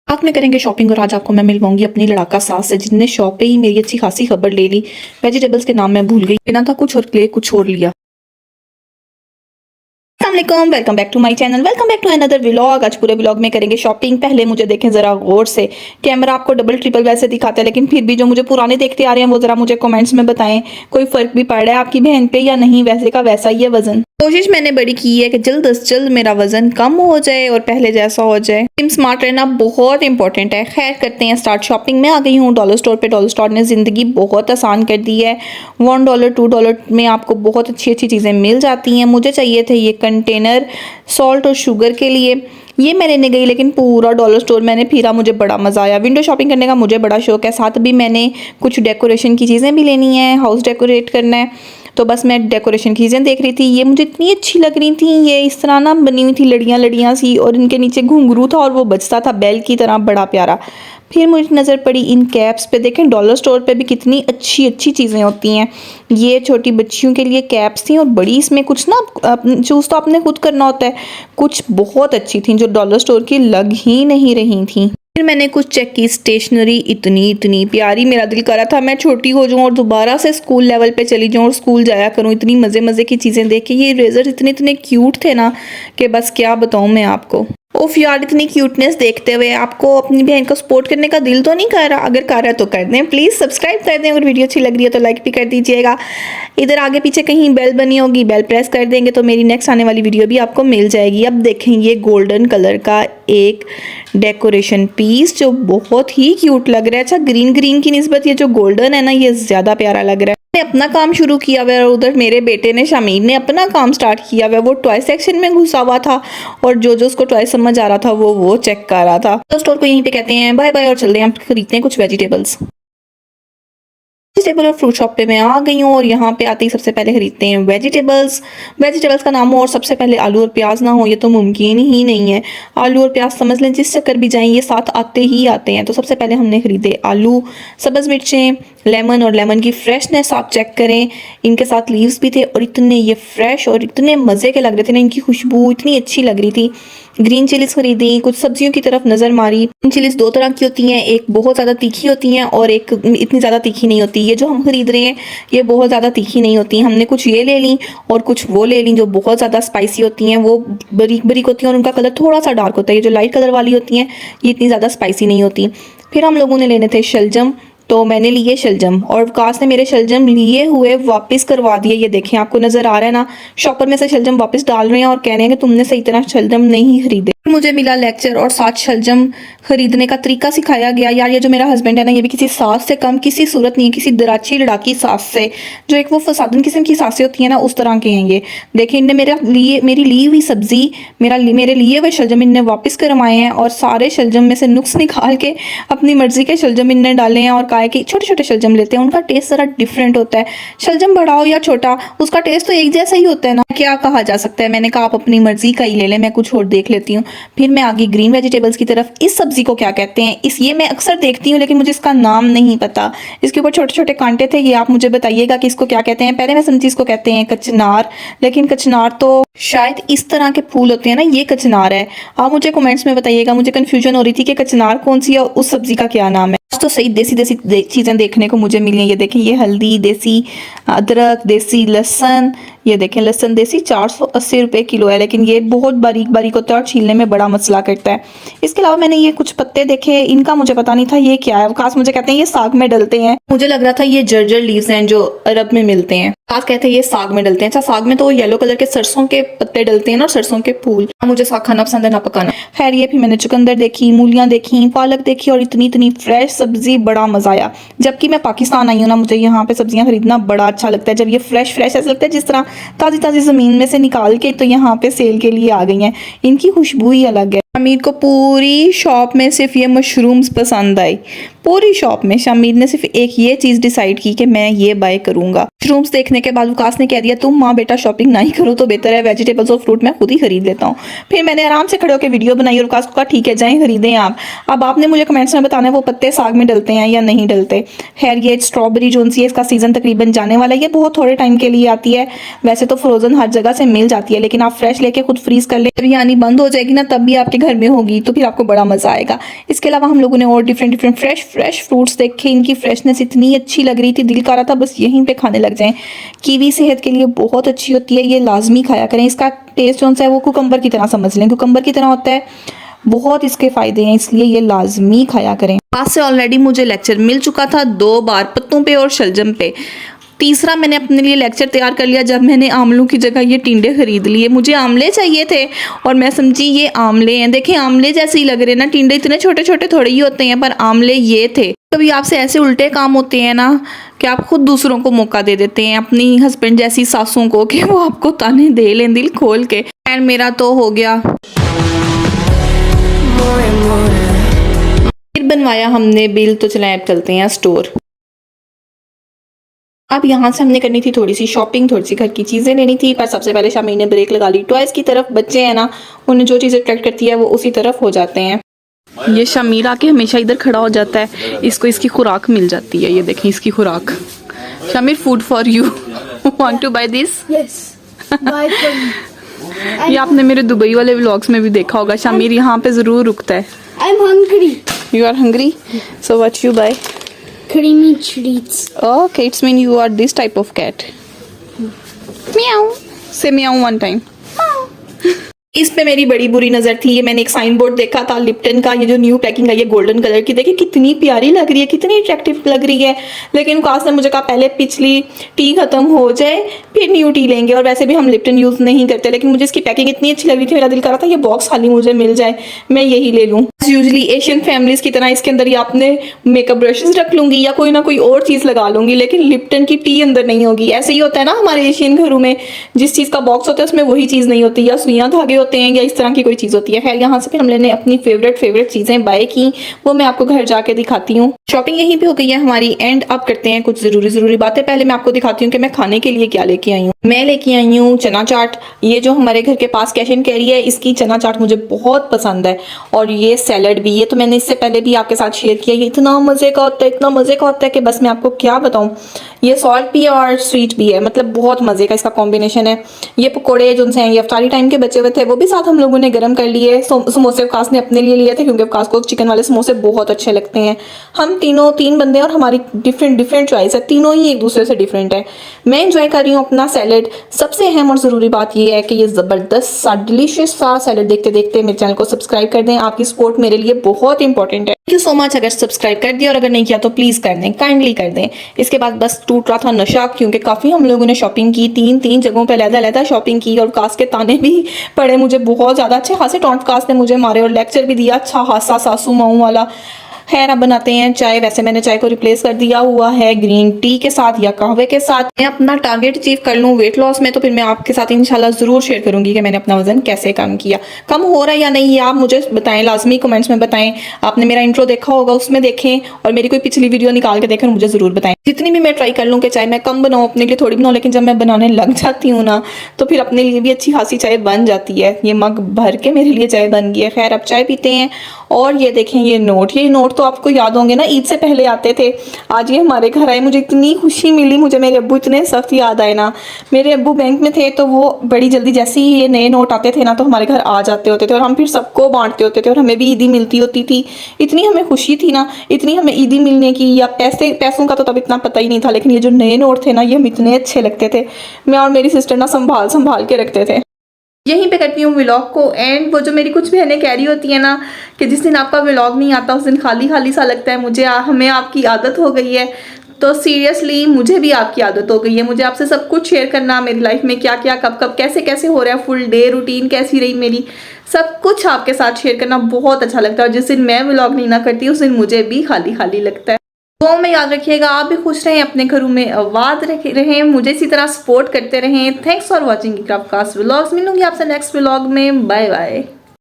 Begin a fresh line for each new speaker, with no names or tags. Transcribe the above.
साथ में करेंगे शॉपिंग और आज आपको मैं मिलवाऊंगी अपनी लड़ाका सास से जिनने शॉप पे ही मेरी अच्छी खासी खबर ले ली। वेजिटेबल्स के नाम मैं भूल गई, बिना था कुछ और ले कुछ और लिया। अस्सलाम welcome back to my channel, welcome back to another vlog. आज पूरे व्लॉग में करेंगे शॉपिंग। पहले मुझे देखें जरा गौर से, कैमरा आपको डबल ट्रिपल वैसे दिखाता है, लेकिन फिर भी जो मुझे पुराने देखते आ रहे हैं वो जरा मुझे कमेंट्स में बताएं कोई फर्क भी पड़ रहा है आपकी बहन पे या नहीं। वैसे का वैसा ही है वजन। कोशिश मैंने बड़ी की है कि जल्द से जल्द मेरा वजन कम हो जाए और पहले जैसा हो जाए। जिम स्मार्ट रहना बहुत इंपॉर्टेंट है। खैर करते हैं स्टार्ट। शॉपिंग में आ गई हूँ डॉलर स्टोर पे। डॉलर स्टोर ने जिंदगी बहुत आसान कर दी है। $1 $2 में आपको बहुत अच्छी अच्छी चीज़ें मिल जाती हैं। मुझे चाहिए थे ये कंटेनर सॉल्ट और शुगर के लिए, ये मैं लेने गई, लेकिन पूरा डॉलर स्टोर मैंने फिरा, मुझे बड़ा मज़ा आया। विंडो शॉपिंग करने का मुझे बड़ा शौक है। साथ भी मैंने कुछ डेकोरेशन की चीज़ें भी लेनी है, हाउस डेकोरेट करना है, तो बस मैं डेकोरेशन की चीज़ें देख रही थी। ये मुझे इतनी अच्छी लग रही थी। ये इस तरह ना बनी हुई थी, लड़ियाँ लड़ियाँ सी, और इनके नीचे घुंघरू था और वो बजता था बेल की तरह, बड़ा प्यारा। फिर मुझे नज़र पड़ी इन कैप्स पे। देखें डॉलर स्टोर पे भी कितनी अच्छी अच्छी चीज़ें होती हैं। ये छोटी बच्चियों के लिए कैप्स थी और बड़ी, इसमें कुछ ना चूज़ तो आपने खुद करना होता है। कुछ बहुत अच्छी थी जो डॉलर स्टोर की लग ही नहीं रही थी। फिर मैंने कुछ चेक की स्टेशनरी, इतनी इतनी प्यारी, मेरा दिल कर रहा था मैं छोटी हो जाऊँ और दोबारा से स्कूल लेवल पे चली जाऊँ और स्कूल जाया करूँ। इतनी मज़े मज़े की चीज़ें देख के ये इरेजर इतने इतने क्यूट थे ना कि बस क्या बताऊँ मैं आपको। ओफ यार, इतनी क्यूटनेस देखते हुए आपको अपनी बहन को सपोर्ट करने का दिल तो नहीं कर रहा? अगर कर रहा है तो कर दें, प्लीज़ सब्सक्राइब कर दें। अगर वीडियो अच्छी लग रही है तो लाइक भी कर दीजिएगा। इधर आगे पीछे कहीं बेल बनी होगी, बेल प्रेस कर देंगे तो मेरी नेक्स्ट आने वाली वीडियो भी आपको मिल जाएगी। अब देखें ये गोल्डन कलर का एक डेकोरेशन पीस जो बहुत ही क्यूट लग रहा है। अच्छा, ग्रीन ग्रीन की निस्बत ये जो गोल्डन है ना, ये ज़्यादा प्यारा लग रहा है। मैंने अपना काम शुरू किया हुआ है और उधर मेरे बेटे ने, शामीर ने, अपना काम स्टार्ट किया हुआ है। वो टॉय सेक्शन में घुसा हुआ था और जो जो उसको टॉय समझ आ रहा था वो चेक कर रहा था। तो स्टोर को यहीं पे कहते हैं बाय बाय और चलते हैं, हम खरीदते हैं कुछ वेजिटेबल्स। वेजिटेबल और फ्रूट शॉप पे मैं आ गई हूँ और यहाँ पे आते ही सबसे पहले खरीदते हैं वेजिटेबल्स। वेजिटेबल्स का नाम हो और सबसे पहले आलू और प्याज ना हो, ये तो मुमकिन ही नहीं है। आलू और प्याज समझ लें जिस चक्कर भी जाएं ये साथ आते ही आते हैं। तो सबसे पहले हमने खरीदे आलू, सब्ज़ मिर्चें, लेमन, और लेमन की फ्रेशनेस आप चेक करें। इनके साथ लीव्स भी थे और इतने ये फ्रेश और इतने मज़े के लग रहे थे ना, इनकी खुशबू इतनी अच्छी लग रही थी। ग्रीन चिलीज खरीदी, कुछ सब्जियों की तरफ नज़र मारी। ग्रीन चिलीज दो तरह की होती हैं, एक बहुत ज़्यादा तीखी होती हैं और एक इतनी ज़्यादा तीखी नहीं होती। ये जो हम खरीद रहे हैं ये बहुत ज़्यादा तीखी नहीं होती। हमने कुछ ये ले ली और कुछ वो ले ली जो बहुत ज़्यादा स्पाइसी होती हैं। वो बारीक बारीक होती हैं और उनका कलर थोड़ा सा डार्क होता है। ये जो लाइट कलर वाली होती हैं ये इतनी ज़्यादा स्पाइसी नहीं होती। फिर हम लोगों ने लेने थे शलजम, तो मैंने लिए शलजम और विकास ने मेरे शलजम लिए हुए वापस करवा दिए। ये देखें, आपको नज़र आ रहा है ना, शॉपर में से शलजम वापस डाल रहे हैं और कह रहे हैं कि तुमने सही तरह शलजम नहीं खरीदे। मुझे मिला लेक्चर और साथ शलजम खरीदने का तरीका सिखाया गया। यार ये जो मेरा हस्बैंड है ना, ये भी किसी सास से कम किसी सूरत नहीं है, किसी दराची लड़ाकी सास से, जो एक वो फसादन किस्म की सासें होती हैं ना, उस तरह के हैं ये। देखिए इनने मेरी ली हुई सब्जी, मेरे लिए हुए शलजम इनने वापस करवाए हैं और सारे शलजम में से नुक्स निकाल के अपनी मर्जी के शलजम इनने डाले हैं और कहा है कि छोटे छोटे शलजम लेते हैं, उनका टेस्ट ज़रा डिफरेंट होता है। शलजम बड़ा हो या छोटा उसका टेस्ट तो एक जैसा ही होता है ना, क्या कहा जा सकता है। मैंने कहा आप अपनी मर्जी का ही ले लें, मैं कुछ और देख लेती हूँ। फिर मैं आगे ग्रीन वेजिटेबल्स की तरफ। इस सब्जी को क्या कहते हैं, ये मैं अक्सर देखती हूँ लेकिन मुझे इसका नाम नहीं पता। इसके ऊपर छोटे छोटे कांटे थे, ये आप मुझे बताइएगा कि इसको क्या कहते हैं। पहले मैं समझी इसको कहते हैं कचनार, लेकिन कचनार तो शायद इस तरह के फूल होते हैं ना, ये कचनार है। आप मुझे कमेंट्स में बताइएगा, मुझे कंफ्यूजन हो रही थी कि कचनार कौन सी है और उस सब्जी का क्या नाम है। तो सही देसी देसी चीज़ें देखने को मुझे मिली हैं। ये देखें, ये हल्दी, देसी अदरक, देसी लहसुन। ये देखें लहसुन देसी 480 रुपये किलो है, लेकिन ये बहुत बारीक बारीक होता है और छीलने में बड़ा मसला करता है। इसके अलावा मैंने ये कुछ पत्ते देखे, इनका मुझे पता नहीं था ये क्या है। खास मुझे कहते हैं ये साग में डलते हैं, मुझे लग रहा था ये जर्जर लीव्स हैं जो अरब में मिलते हैं। खास कहते हैं ये साग में डलते हैं। अच्छा, साग में तो येलो कलर के सरसों के पत्ते डलते हैं ना, और सरसों के फूल। मुझे साग खाना पसंद है, ना पकाना। खैर ये फिर मैंने चुकंदर देखी, मूलियाँ देखी, पालक देखी और इतनी इतनी फ्रेश सब्जी, बड़ा मजा आया। जबकि मैं पाकिस्तान आई हूँ ना, मुझे यहाँ पे सब्जियाँ खरीदना बड़ा अच्छा लगता है। जब ये फ्रेश फ्रेश ऐसा लगता है जिस तरह ताज़ी ताज़ी ज़मीन में से निकाल के तो यहाँ पे सेल के लिए आ गई हैं। इनकी खुशबू ही अलग है। अमीर को पूरी शॉप में सिर्फ ये मशरूम्स पसंद आई। पूरी शॉप में शामिर ने सिर्फ एक ये चीज़ डिसाइड की कि मैं ये बाय करूंगा। मशरूम्स देखने के बाद वकास ने कह दिया तुम माँ बेटा शॉपिंग नहीं करो तो बेहतर है, वेजिटेबल्स और फ्रूट मैं खुद ही खरीद लेता हूँ। फिर मैंने आराम से खड़े होकर वीडियो बनाई और वकास को कहा ठीक है जाएं खरीदें आप। अब आपने मुझे कमेंट्स में बताना है वो पत्ते साग में डलते हैं या नहीं डलते। खैर ये स्ट्रॉबेरी जो सी है इसका सीजन तकरीबन जाने वाला है, ये बहुत थोड़े टाइम के लिए आती है। वैसे तो फ्रोजन हर जगह से मिल जाती है लेकिन आप फ्रेश लेके खुद फ्रीज कर ले, जब यानी बंद हो जाएगी ना तब भी आपके घर में होगी तो फिर आपको बड़ा मजा आएगा। इसके अलावा हम लोगों ने और डिफरेंट फ्रेश फ्रूट्स देखे, इनकी फ्रेशनेस इतनी अच्छी लग रही थी, दिल कर रहा था बस यहीं पे खाने लग जाएं। कीवी सेहत के लिए बहुत अच्छी होती है, ये लाजमी खाया करें। इसका टेस्ट जो है वो कुकम्बर की तरह समझ लें, कुकम्बर की तरह होता है, बहुत इसके फायदे हैं इसलिए ये लाजमी खाया करें। आज से ऑलरेडी मुझे लेक्चर मिल चुका था 2 बार, पत्तों पे और शलजम पे। तीसरा मैंने अपने लिए लेक्चर तैयार कर लिया जब मैंने आमलों की जगह ये टिंडे खरीद लिए। मुझे आमले चाहिए थे और मैं समझी ये आमले हैं। देखें आमले जैसे ही लग रहे हैं ना, टिंडे इतने छोटे छोटे थोड़े ही होते हैं पर आमले ये थे। कभी आपसे ऐसे उल्टे काम होते हैं ना कि आप खुद दूसरों को मौका दे देते हैं, अपनी हस्बैंड जैसी सासों को, कि वो आपको ताने दे लें दिल खोल के। एंड मेरा तो हो गया। फिर बनवाया हमने बिल, तो चलें अब चलते हैं स्टोर। अब यहाँ से हमने करनी थी थोड़ी सी शॉपिंग, थोड़ी सी घर की चीज़ें लेनी थी, पर सबसे पहले शामी ने ब्रेक लगा ली टॉयज़ की तरफ। बच्चे हैं ना, उन्हें जो चीज़ अट्रैक्ट करती है वो उसी तरफ हो जाते हैं। ये शमीर आके हमेशा इधर खड़ा हो जाता है, इसको इसकी खुराक मिल जाती है। ये देखें इसकी खुराक। Shamir food for you, want to buy this?
Yes, buy for me.
ये आपने मेरे दुबई वाले व्लॉग्स में भी देखा होगा, शमीर यहाँ पे ज़रूर रुकता है।
I am hungry.
You are hungry, so what you buy?
Creamy treats.
Okay, it's mean you are this type of cat. Meow. Say meow one time. इस पे मेरी बड़ी बुरी नज़र थी। ये मैंने एक साइन बोर्ड देखा था लिप्टन का, ये जो न्यू पैकिंग है ये गोल्डन कलर की, देखिए कितनी प्यारी लग रही है, कितनी अट्रैक्टिव लग रही है। लेकिन काश ने मुझे कहा पहले पिछली टी खत्म हो जाए फिर न्यू टी लेंगे, और वैसे भी हम लिप्टन यूज़ नहीं करते। लेकिन मुझे इसकी पैकिंग इतनी अच्छी लग रही थी, मेरा दिल कर रहा था ये बॉक्स खाली मुझे मिल जाए, मैं यही ले लूँ। यूजली एशियन फैमिलीज़ की तरह इसके अंदर या आपने मेकअप ब्रशेज रख लूँगी या कोई ना कोई और चीज़ लगा लूँगी, लेकिन लिप्टन की टी अंदर नहीं होगी। ऐसे ही होता है ना हमारे एशियन घरों में, जिस चीज़ का बॉक्स होता है उसमें वही चीज़ नहीं होती, या सुइयाँ धागे होते हैं या इस तरह की कोई चीज़ होती है। खैर यहाँ से फिर हमने अपनी फेवरेट चीज़ें बाय की, वो मैं आपको घर जाके दिखाती हूँ। शॉपिंग यहीं पे हो गई है हमारी एंड। अब करते हैं कुछ ज़रूरी बातें। पहले मैं आपको दिखाती हूँ कि मैं खाने के लिए क्या लेके आई हूँ। मैं लेके आई हूँ चना चाट। ये जो हमारे घर के पास कैश एंड कैरी है, इसकी चना चाट मुझे बहुत पसंद है। और ये सैलड भी, ये तो मैंने इससे पहले भी आपके साथ शेयर किया। ये इतना मज़े का होता है, इतना मज़े का होता है कि बस मैं आपको क्या बताऊँ। ये सॉल्ट भी है और स्वीट भी है, मतलब बहुत मज़े का इसका कॉम्बिनेशन है। ये पकौड़े जो हैं ये अफ्तारी टाइम के बचे हुए थे, वो भी साथ हम लोगों ने गर्म कर लिए। समोसे अवकाश ने अपने लिए लिए थे क्योंकि अवकाश को चिकन वाले समोसे बहुत अच्छे लगते हैं। हम तीन बंदे और हमारी डिफरेंट चॉइस है, तीनों ही एक दूसरे से डिफरेंट है। मैं एंजॉय कर रही हूँ अपना सैलड। सबसे अहम और ज़रूरी बात यह है कि ये ज़बरदस्त सा डिलीशियस सा सैलड देखते देखते मेरे चैनल को सब्सक्राइब कर दें। आपकी सपोर्ट मेरे लिए बहुत इंपॉर्टेंट है। थैंक यू सो मच अगर सब्सक्राइब कर दिया, और अगर नहीं किया तो प्लीज़ कर दें, काइंडली कर दें। इसके बाद बस टूट रहा था नशा, क्योंकि काफ़ी हम लोगों ने शॉपिंग की, तीन जगहों पर अलग-अलग शॉपिंग की, और कास्ट के ताने भी पड़े मुझे बहुत ज़्यादा। अच्छे खासे टॉन्ट कास्ट ने मुझे मारे और लेक्चर भी दिया अच्छा खासा सासू माऊ वाला। खैर अब बनाते हैं चाय। वैसे मैंने चाय को रिप्लेस कर दिया हुआ है ग्रीन टी के साथ या कहवे के साथ। मैं अपना टारगेट अचीव कर लूँ वेट लॉस में, तो फिर मैं आपके साथ इंशाल्लाह ज़रूर शेयर करूंगी कि मैंने अपना वजन कैसे कम किया। कम हो रहा है या नहीं ये आप मुझे बताएं, लाजमी कमेंट्स में बताएं। आपने मेरा इंट्रो देखा होगा, उसमें देखें, और मेरी कोई पिछली वीडियो निकाल के देखें, मुझे ज़रूर बताएं। जितनी भी मैं ट्राई कर लूँ कि चाय मैं कम बनाऊँ, अपने लिए थोड़ी बनाऊँ, लेकिन जब मैं बनाने लग जाती हूँ ना तो फिर अपने लिए भी अच्छी खासी चाय बन जाती है। ये मग भर के मेरे लिए चाय बन गई है। खैर अब चाय पीते हैं। और ये देखें ये नोट तो आपको याद होंगे ना, ईद से पहले आते थे। आज ये हमारे घर आए, मुझे इतनी खुशी मिली। मुझे मेरे अब्बू इतने सख्त याद आए ना। मेरे अब्बू बैंक में थे तो वो बड़ी जल्दी जैसे ही ये नए नोट आते थे ना तो हमारे घर आ जाते होते थे, और हम फिर सबको बांटते होते थे, और हमें भी ईदी मिलती होती थी। इतनी हमें खुशी थी ना, इतनी हमें ईदी मिलने की, या पैसों का तो तब इतना पता ही नहीं था, लेकिन ये जो नए नोट थे ना ये हम इतने अच्छे लगते थे। मैं और मेरी सिस्टर ना संभाल के रखते थे। यहीं पे करती हूँ व्लॉग को एंड। वो जो मेरी कुछ बहनें कह रही होती है ना कि जिस दिन आपका व्लॉग नहीं आता उस दिन खाली खाली सा लगता है, हमें आपकी आदत हो गई है। तो सीरियसली मुझे भी आपकी आदत हो गई है। मुझे आपसे सब कुछ शेयर करना, मेरी लाइफ में क्या क्या कब कैसे हो रहा है, फुल डे रूटीन कैसी रही मेरी, सब कुछ आपके साथ शेयर करना बहुत अच्छा लगता है। और जिस दिन मैं व्लॉग नहीं ना करती उस दिन मुझे भी खाली खाली लगता है। तो में याद रखिएगा, आप भी खुश रहें, अपने घरों में आबाद रहें, मुझे इसी तरह सपोर्ट करते रहें। Thanks for watching Iqra Abbas vlogs. मिलूंगी आपसे नेक्स्ट व्लॉग में। Bye bye.